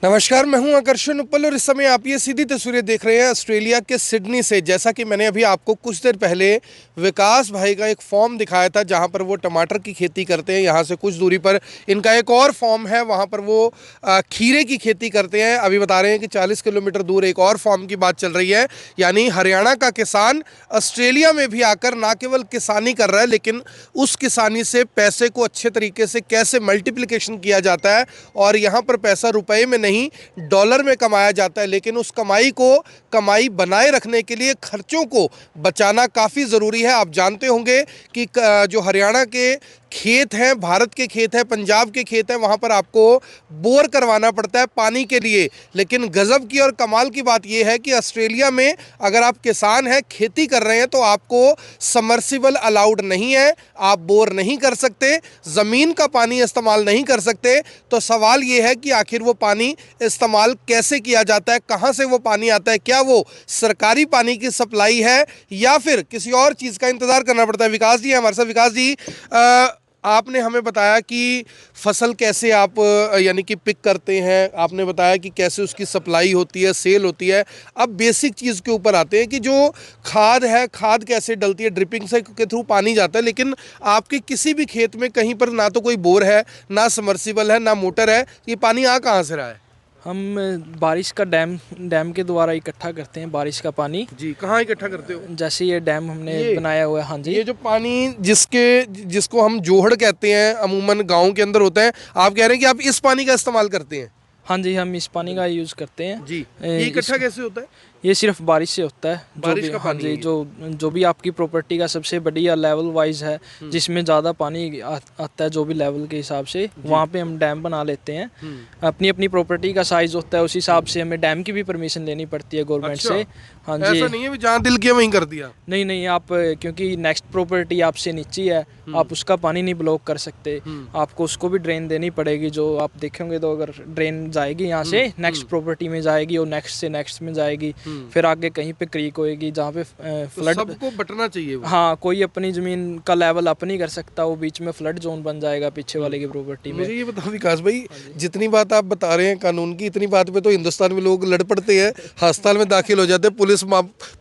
नमस्कार, मैं हूं आकर्षण उपल और इस समय आप ये सीधी तस्वीरें देख रहे हैं ऑस्ट्रेलिया के सिडनी से। जैसा कि मैंने अभी आपको कुछ देर पहले विकास भाई का एक फॉर्म दिखाया था जहां पर वो टमाटर की खेती करते हैं। यहां से कुछ दूरी पर इनका एक और फॉर्म है, वहां पर वो खीरे की खेती करते हैं। अभी बता रहे हैं कि 40 किलोमीटर दूर एक और फॉर्म की बात चल रही है। यानी हरियाणा का किसान ऑस्ट्रेलिया में भी आकर ना केवल किसानी कर रहा है, लेकिन उस किसानी से पैसे को अच्छे तरीके से कैसे मल्टीप्लिकेशन किया जाता है और यहाँ पर पैसा रुपए में नहीं डॉलर में कमाया जाता है। लेकिन उस कमाई बनाए रखने के लिए खर्चों को बचाना काफ़ी ज़रूरी है। आप जानते होंगे कि जो हरियाणा के खेत हैं, भारत के खेत हैं, पंजाब के खेत हैं, वहाँ पर आपको बोर करवाना पड़ता है पानी के लिए। लेकिन गज़ब की और कमाल की बात यह है कि ऑस्ट्रेलिया में अगर आप किसान हैं, खेती कर रहे हैं, तो आपको समर्सिबल अलाउड नहीं है, आप बोर नहीं कर सकते, ज़मीन का पानी इस्तेमाल नहीं कर सकते। तो सवाल ये है कि आखिर वो पानी इस्तेमाल कैसे किया जाता है, कहाँ से वो पानी आता है, क्या वो सरकारी पानी की सप्लाई है या फिर किसी और चीज़ का इंतज़ार करना पड़ता है। विकास जी हमारे साथ। विकास जी, आपने हमें बताया कि फसल कैसे आप यानी कि पिक करते हैं, आपने बताया कि कैसे उसकी सप्लाई होती है, सेल होती है। अब बेसिक चीज़ के ऊपर आते हैं कि जो खाद है, खाद कैसे डलती है। ड्रिपिंग से के थ्रू पानी जाता है, लेकिन आपके किसी भी खेत में कहीं पर ना तो कोई बोर है, ना समर्सिबल है, ना मोटर है। ये पानी आ कहाँ से रहा है? हम बारिश का डैम के द्वारा इकट्ठा करते हैं बारिश का पानी। जी, कहाँ इकट्ठा करते हो? जैसे ये डैम हमने ये बनाया हुआ है। हाँ जी। ये जो पानी जिसको हम जोहड़ कहते हैं, अमूमन गाँव के अंदर होता है, आप कह रहे हैं कि आप इस पानी का इस्तेमाल करते हैं? हाँ जी, हम इस पानी का यूज़ करते हैं। जी, ये इकट्ठा इस कैसे होता है? ये सिर्फ बारिश से होता है। जो बारिश भी, का हाँ पानी है जी, ये? जो भी आपकी प्रॉपर्टी का सबसे बढ़िया लेवल वाइज है, जिसमें ज़्यादा पानी आता है जो भी लेवल के हिसाब से, वहाँ पे हम डैम बना लेते हैं। अपनी अपनी प्रॉपर्टी का साइज़ होता है, उस हिसाब से हमें डैम की भी परमिशन लेनी पड़ती है गवर्नमेंट अच्छा, से। हाँ जी। ऐसा नहीं है भी जहाँ दिल किया वहीं कर दिया? नहीं नहीं, आप क्योंकि नेक्स्ट प्रॉपर्टी आपसे नीचे है, आप उसका पानी नहीं ब्लॉक कर सकते। आपको उसको भी ड्रेन देनी पड़ेगी। जो आप देखेंगे तो अगर ड्रेन जाएगी यहाँ से नेक्स्ट प्रॉपर्टी में जाएगी और नेक्स्ट से नेक्स्ट में जाएगी, फिर आगे कहीं पे क्रीक होएगी जहाँ पे तो फ्लड। सबको बटना चाहिए वो। हाँ, कोई अपनी ज़मीन का लेवल अप नहीं कर सकता, वो बीच में फ्लड जोन बन जाएगा पीछे वाले की प्रॉपर्टी में। मुझे ये बताओ विकास भाई, जितनी बात आप बता रहे हैं कानून की, इतनी बात पे तो हिंदुस्तान में लोग लड़ पड़ते हैं, अस्पताल में दाखिल हो जाते हैं,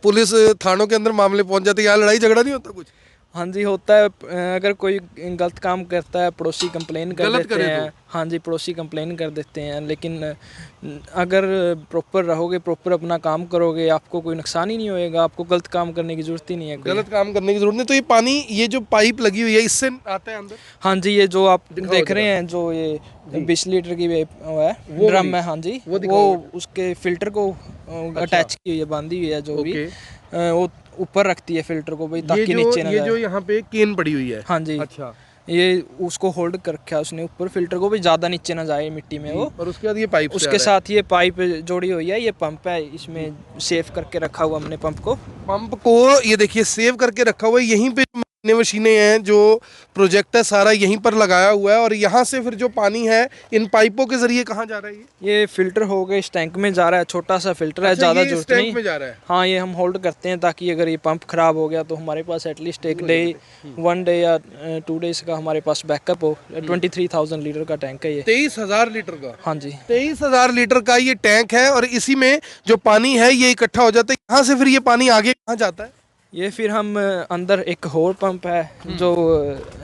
पुलिस थानों के अंदर मामले पहुंच जाते हैं। यहाँ लड़ाई झगड़ा नहीं होता कुछ? हाँ जी, होता है। अगर कोई गलत काम करता है, पड़ोसी कंप्लेन कर गलत देते करे हैं। तो? हाँ जी, पड़ोसी कंप्लेन कर देते हैं। लेकिन अगर प्रॉपर रहोगे, प्रॉपर अपना काम करोगे, आपको कोई नुकसान ही नहीं होएगा। आपको गलत काम करने की ज़रूरत ही नहीं है कोई। गलत काम करने की जरूरत नहीं। तो ये पानी, ये जो पाइप लगी हुई है, इससे आता है अंदर? हाँ जी, ये जो आप दिखाओ देख जरा। रहे हैं, जो ये 20 लीटर की वो है, वो ड्रम वाली? है। हाँ जी, वो वो दिखाओ। उसके फिल्टर को अटैच की हुई है, बांधी हुई है जो भी। ओके। वो ऊपर रखती है फिल्टर को भाई, ये ताकि जो नीचे ना ये जो जाए। यहाँ पे केन पड़ी हुई है? हाँ जी, अच्छा ये उसको होल्ड कर रखा है उसने ऊपर फिल्टर को भी, ज़्यादा नीचे ना जाए मिट्टी में जी। वो। और उसके बाद ये पाइप से आ उसके रहा है? साथ ये पाइप जोड़ी हुई है, ये पंप है, इसमें सेव करके रखा हुआ हमने पंप को। पंप को ये देखिए सेव करके रखा हुआ है। यहीं पे मशीनें हैं, जो प्रोजेक्ट है सारा यहीं पर लगाया हुआ है। और यहाँ से फिर जो पानी है इन पाइपों के जरिए कहाँ जा रहा है ये फिल्टर हो गए, इस टैंक में जा रहा है। छोटा सा फिल्टर है, अच्छा, ज़्यादा ये इस जरूरत टैंक नहीं। में जा रहा है? हाँ, ये हम होल्ड करते हैं ताकि अगर ये पंप ख़राब हो गया तो हमारे पास एटलीस्ट एक डे, 1 डे या 2 डेज का हमारे पास बैकअप हो। 23,000 लीटर का टैंक है ये। 23,000 लीटर का? हाँ जी। 23,000 लीटर का ये टैंक है और इसी में जो पानी है ये इकट्ठा हो जाता है। यहाँ से फिर ये पानी आगे कहाँ जाता है? ये फिर हम अंदर एक और पंप है जो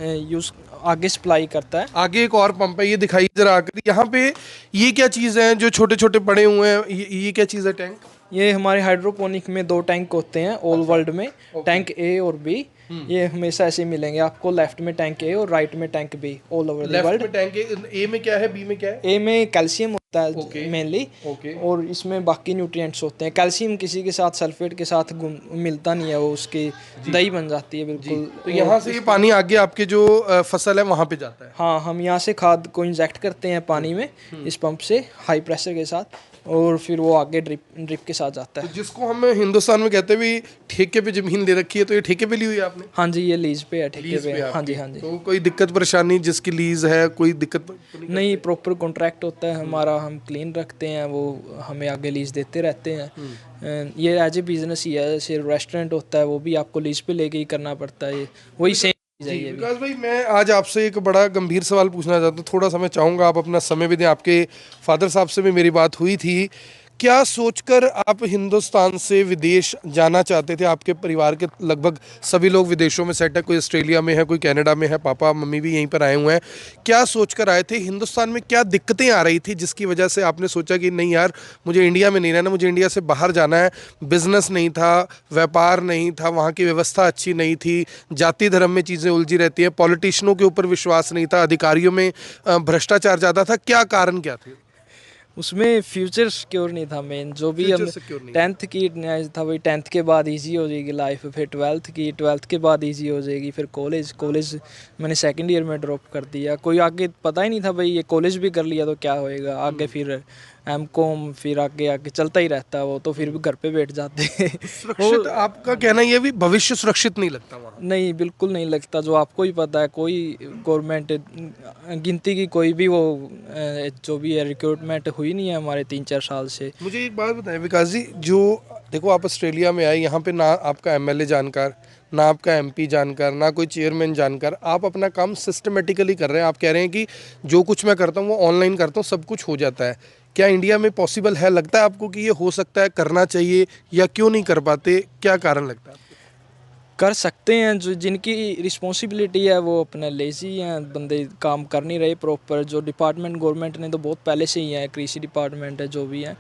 यूज़ आगे सप्लाई करता है। आगे एक और पंप है, ये दिखाइए जरा आकर। यहाँ पे ये क्या चीज़ है जो छोटे छोटे पड़े हुए हैं? ये क्या चीज़ है? टैंक? ये हमारे हाइड्रोपोनिक में 2 टैंक होते हैं ऑल वर्ल्ड में, टैंक ए और बी। ये हमेशा ऐसे मिलेंगे आपको, लेफ्ट में टैंक ए और राइट में tank B, all over the left world. में टैंक ए में क्या है, बी में क्या है? ए में कैल्शियम होता है ओके। Mainly, okay. और इसमें बाकी न्यूट्रिएंट्स होते हैं। कैल्शियम किसी के साथ सल्फेट के साथ मिलता नहीं है, वो उसकी दही बन जाती है बिल्कुल। तो यहाँ से ये पानी आगे आपके जो फसल है वहाँ पे जाता है? हाँ, हम यहाँ से खाद को इंजेक्ट करते हैं पानी में इस पंप से हाई प्रेशर के साथ, और फिर वो आगे ड्रिप के साथ जाता है। तो जिसको हम हिंदुस्तान में कहते हैं भी ठेके पे जमीन ले रखी है, तो ये ठेके पे ली हुई है आपने? हाँ जी, ये लीज पे है, ठेके लीज पे पे है। हाँ आपकी? जी, हाँ जी। तो कोई दिक्कत परेशानी, जिसकी लीज है, कोई दिक्कत तो नहीं, प्रॉपर कॉन्ट्रैक्ट होता है हमारा, हम क्लीन रखते हैं, वो हमें आगे लीज देते रहते हैं। ये एज ए बिजनेस ही है। जैसे रेस्टोरेंट होता है, वो भी आपको लीज पे लेके ही करना पड़ता है। वही सेम जी जाइए भी। विकास भाई, मैं आज आपसे एक बड़ा गंभीर सवाल पूछना चाहता हूँ, थोड़ा सा मैं चाहूँगा आप अपना समय भी दें। आपके फादर साहब से भी मेरी बात हुई थी। क्या सोचकर आप हिंदुस्तान से विदेश जाना चाहते थे? आपके परिवार के लगभग सभी लोग विदेशों में सेट है, कोई ऑस्ट्रेलिया में है, कोई कनाडा में है, पापा मम्मी भी यहीं पर आए हुए हैं। क्या सोचकर आए थे? हिंदुस्तान में क्या दिक्कतें आ रही थी जिसकी वजह से आपने सोचा कि नहीं यार, मुझे इंडिया में नहीं रहना, मुझे इंडिया से बाहर जाना है? बिजनेस नहीं था, व्यापार नहीं था, वहाँ की व्यवस्था अच्छी नहीं थी, जाति धर्म में चीज़ें उलझी रहती हैं, पॉलिटिशियनों के ऊपर विश्वास नहीं था, अधिकारियों में भ्रष्टाचार ज़्यादा था। क्या कारण क्या थे? उसमें फ्यूचर सिक्योर नहीं था मेन, जो भी फ्यूचर हम सिक्योर नहीं था। 10th की था वही 10th के बाद इजी हो जाएगी लाइफ, फिर 12th की, 12th के बाद इजी हो जाएगी, फिर कॉलेज मैंने सेकंड ईयर में ड्रॉप कर दिया। कोई आगे पता ही नहीं था भाई, ये कॉलेज भी कर लिया तो क्या होएगा आगे, फिर एमकॉम, फिर आगे आगे चलता ही रहता है वो, तो फिर भी घर पे बैठ जाते वो सुरक्षित, आपका कहना ये भी भविष्य सुरक्षित नहीं लगता वहाँ? नहीं, बिल्कुल नहीं लगता। जो आपको ही पता है, कोई गवर्नमेंट गिनती की कोई भी वो जो भी है रिक्रूटमेंट हुई नहीं है हमारे 3-4 साल से। मुझे एक बात बताएं विकास जी, जो देखो आप ऑस्ट्रेलिया में आए, यहाँ पे ना आपका एमएलए जानकार, ना आपका एमपी जानकार, ना कोई चेयरमैन जानकार, आप अपना काम सिस्टमेटिकली कर रहे हैं। आप कह रहे हैं कि जो कुछ मैं करता हूँ वो ऑनलाइन करता हूँ, सब कुछ हो जाता है। क्या इंडिया में पॉसिबल है? लगता है आपको कि ये हो सकता है, करना चाहिए, या क्यों नहीं कर पाते? क्या कारण लगता है? कर सकते हैं, जो जिनकी रिस्पॉन्सिबिलिटी है वो अपना लेज़ी हैं, बंदे काम कर नहीं रहे प्रॉपर। जो डिपार्टमेंट गवर्नमेंट ने तो बहुत पहले से ही है, कृषि डिपार्टमेंट है जो भी है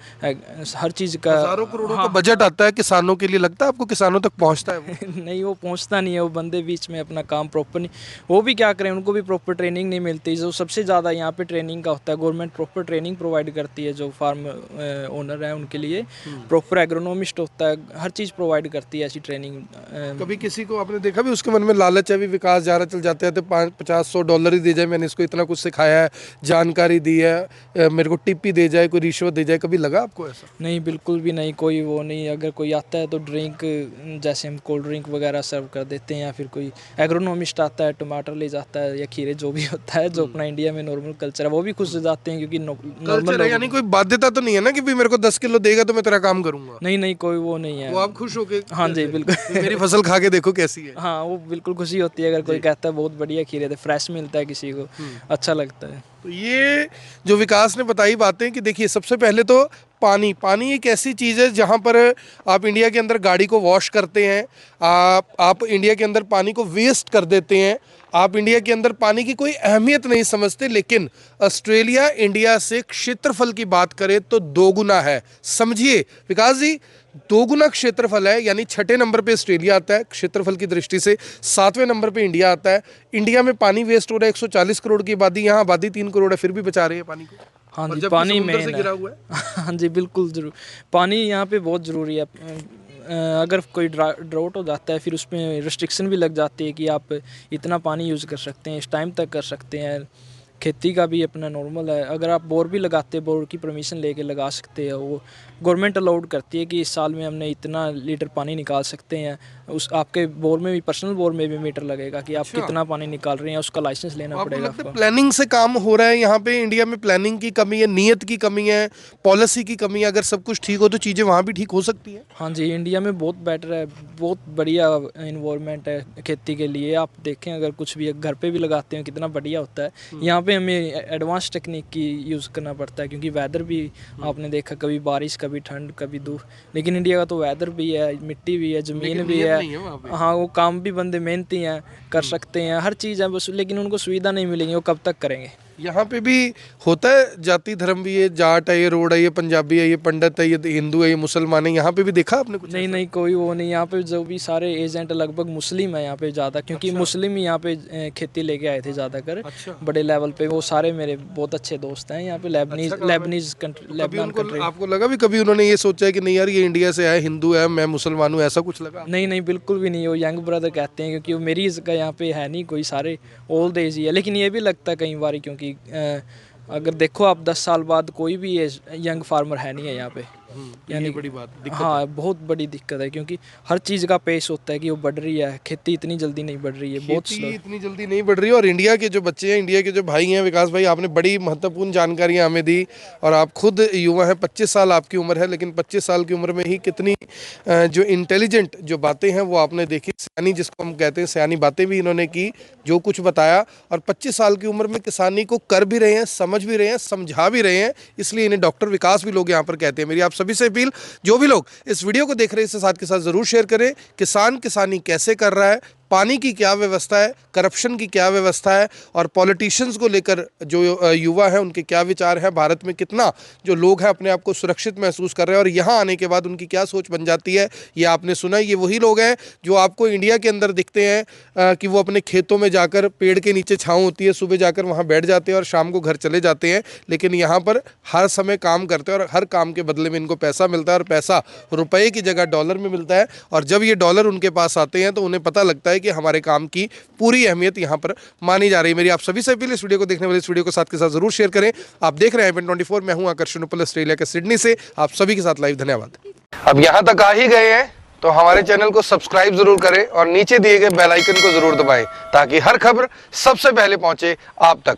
हर चीज़ का। हजारों करोड़ों का हाँ। बजट आता है किसानों के लिए, लगता है आपको किसानों तक पहुँचता है वो? नहीं, वो पहुंचता नहीं है, वो बंदे बीच में अपना काम प्रॉपर नहीं, वो भी क्या करें, उनको भी प्रॉपर ट्रेनिंग नहीं मिलती। जो सबसे ज़्यादा यहाँ पे ट्रेनिंग का होता है, गवर्नमेंट प्रॉपर ट्रेनिंग प्रोवाइड करती है जो फार्म ओनर है उनके लिए। प्रॉपर एग्रोनॉमिस्ट होता है, हर चीज़ प्रोवाइड करती है ऐसी ट्रेनिंग। कभी किसी को आपने देखा भी उसके मन में लालच है, भी विकास जा रहा चल जाते हैं तो $50-100 ही दे जाए, मैंने इसको इतना कुछ सिखाया है, जानकारी दी है, मेरे को टिप ही दे जाए, कोई रिश्वत दे जाए, कभी लगा आपको ऐसा? नहीं, बिल्कुल भी नहीं, कोई वो नहीं। अगर कोई आता है तो ड्रिंक, जैसे हम कोल्ड ड्रिंक वगैरह सर्व कर देते हैं, या फिर कोई एग्रोनॉमिस्ट आता है टमाटर ले जाता है या खीरे, जो भी होता है जो अपना इंडिया में नॉर्मल कल्चर है, वो भी खुश हो जाते हैं क्योंकि नॉर्मल कल्चर है, यानी कोई बाध्यता तो नहीं है ना कि भी मेरे को 10 किलो देगा तो मैं तेरा काम करूंगा? नहीं नहीं, कोई वो नहीं है। वो आप खुश हो के? हाँ जी, बिल्कुल। मेरी फसल खा के देखो कैसी है। हाँ, वो बिल्कुल खुशी होती है अगर कोई कहता है बहुत बढ़िया खीरे थे, फ्रेश मिलता है किसी को, अच्छा लगता है। तो ये जो विकास ने बताई बातें, कि देखिए सबसे पहले तो पानी, पानी एक ऐसी चीज़ है जहाँ पर आप इंडिया के अंदर गाड़ी को वॉश करते हैं, आप इंडिया के अंदर पानी को वेस्ट कर देते हैं, आप इंडिया के अंदर पानी की कोई अहमियत नहीं समझते। लेकिन ऑस्ट्रेलिया इंडिया से क्षेत्रफल की बात करें तो दोगुना है। समझिए विकास जी, दोगुना क्षेत्रफल है, यानी छठे नंबर पे ऑस्ट्रेलिया आता है क्षेत्रफल की दृष्टि से, 7वें नंबर पे इंडिया आता है। इंडिया में पानी वेस्ट हो रहा है, 140 करोड़ की आबादी, यहाँ आबादी 3 करोड़ है, फिर भी बचा रहे हैं पानी को। हाँ और जी, जबकि पानी समुद्र मेन से है। घिरा हुआ है। हाँ जी, बिल्कुल जरूर, पानी यहाँ पे बहुत ज़रूरी है। अगर कोई ड्राउट हो जाता है फिर उसमें रिस्ट्रिक्शन भी लग जाती है कि आप इतना पानी यूज़ कर सकते हैं, इस टाइम तक कर सकते हैं। खेती का भी अपना नॉर्मल है, अगर आप बोर भी लगाते हैं, बोर की परमिशन लेके लगा सकते हैं, वो गवर्नमेंट अलाउड करती है कि इस साल में हमने इतना लीटर पानी निकाल सकते हैं। उस आपके बोर में भी, पर्सनल बोर में भी मीटर लगेगा कि आप कितना पानी निकाल रहे हैं, उसका लाइसेंस लेना आपको पड़ेगा लगता है आपको। प्लानिंग से काम हो रहा है यहाँ पे? इंडिया में प्लानिंग की कमी है, नीयत की कमी है, पॉलिसी की कमी है। अगर सब कुछ ठीक हो तो चीज़ें वहाँ भी ठीक हो सकती हैं। हाँ जी, इंडिया में बहुत बेटर है, बहुत बढ़िया इन्वायरमेंट है खेती के लिए। आप देखें, अगर कुछ भी घर पे भी लगाते हैं कितना बढ़िया होता है। यहाँ पे हमें एडवांस टेक्निक की यूज़ करना पड़ता है क्योंकि वेदर भी आपने देखा, कभी बारिश, कभी ठंड, कभी धूप। लेकिन इंडिया का तो वेदर भी है, मिट्टी भी है, ज़मीन भी नीयत है। नहीं है वहाँ पे। हाँ, वो काम भी बंदे मेहनती हैं, कर सकते हैं, हर चीज़ है बस, लेकिन उनको सुविधा नहीं मिलेगी, वो कब तक करेंगे। यहाँ पे भी होता है जाति धर्म भी, ये जाट है, ये रोड है, ये पंजाबी है, ये पंडित है, ये हिंदू है, ये मुसलमान है, यहाँ पे भी देखा आपने कुछ नहीं ऐसा? नहीं, कोई वो नहीं। यहाँ पे जो भी सारे एजेंट लगभग मुस्लिम है यहाँ पे ज़्यादा, क्योंकि मुस्लिम ही यहाँ पे खेती लेके आए थे ज़्यादाकर अच्छा। बड़े लेवल पे। वो सारे मेरे बहुत अच्छे दोस्त हैं यहाँ पे, लेबनीज कंट्री, कभी लेबनान उनको, कंट्री। आपको लगा भी कभी उन्होंने ये सोचा है कि नहीं यार ये इंडिया से आए, हिंदू है, मैं मुसलमान हूँ, ऐसा कुछ लगा? नहीं नहीं, बिल्कुल भी नहीं। वो यंग ब्रदर कहते हैं क्योंकि वो मेरी एज का यहाँ पे है नहीं कोई, सारे ओल्ड एज ही है। लेकिन ये भी लगता है कई बार, क्योंकि अगर देखो आप 10 साल बाद कोई भी यंग फार्मर है नहीं है यहाँ पे। यानी बड़ी बात दिक्कत हाँ बहुत बड़ी दिक्कत है, क्योंकि हर चीज़ का पेश होता है कि वो बढ़ रही है, खेती इतनी जल्दी नहीं बढ़ रही है, बहुत खेती स्लो। इतनी जल्दी नहीं बढ़ रही है। और इंडिया के जो बच्चे हैं, इंडिया के जो भाई हैं, विकास भाई, आपने बड़ी महत्वपूर्ण जानकारियां हमें दी। और आप खुद युवा हैं, 25 साल आपकी उम्र है, लेकिन 25 साल की उम्र में ही कितनी जो इंटेलिजेंट जो बातें हैं वो आपने देखी, सयानी जिसको हम कहते हैं, सयानी बातें भी इन्होंने की, जो कुछ बताया। और 25 साल की उम्र में किसानी को कर भी रहे हैं, समझ भी रहे हैं, समझा भी रहे हैं, इसलिए इन्हें डॉक्टर विकास भी लोग यहाँ पर कहते हैं। मेरी आप सभी से अपील, जो भी लोग इस वीडियो को देख रहे हैं इसे साथ के साथ ज़रूर शेयर करें। किसान किसानी कैसे कर रहा है, पानी की क्या व्यवस्था है, करप्शन की क्या व्यवस्था है, और पॉलिटिशियंस को लेकर जो युवा हैं उनके क्या विचार हैं, भारत में कितना जो लोग हैं अपने आप को सुरक्षित महसूस कर रहे हैं और यहाँ आने के बाद उनकी क्या सोच बन जाती है, ये आपने सुना। ये वही लोग हैं जो आपको इंडिया के अंदर दिखते हैं कि वो अपने खेतों में जाकर, पेड़ के नीचे छाँव होती है, सुबह जाकर वहाँ बैठ जाते हैं और शाम को घर चले जाते हैं, लेकिन यहाँ पर हर समय काम करते हैं और हर काम के बदले में इनको पैसा मिलता है, और पैसा रुपये की जगह डॉलर में मिलता है। और जब ये डॉलर उनके पास आते हैं तो उन्हें पता लगता है कि हमारे काम की पूरी अहमियत यहाँ पर मानी जा रही है। मेरी आप सभी से अपील, इस वीडियो को देखने वाले इस वीडियो को साथ के साथ जरूर शेयर करें। आप देख रहे हैं IPN24, मैं हूं आकर्षण उपल, ऑस्ट्रेलिया के सिडनी से, आप सभी के साथ लाइव। धन्यवाद। अब यहाँ तक आ ही गए हैं तो हमारे चैनल को सब्सक्राइब जरूर करें और नीचे दिए गए बेल आइकन को जरूर दबाएं, ताकि हर खबर सबसे पहले पहुंचे आप तक।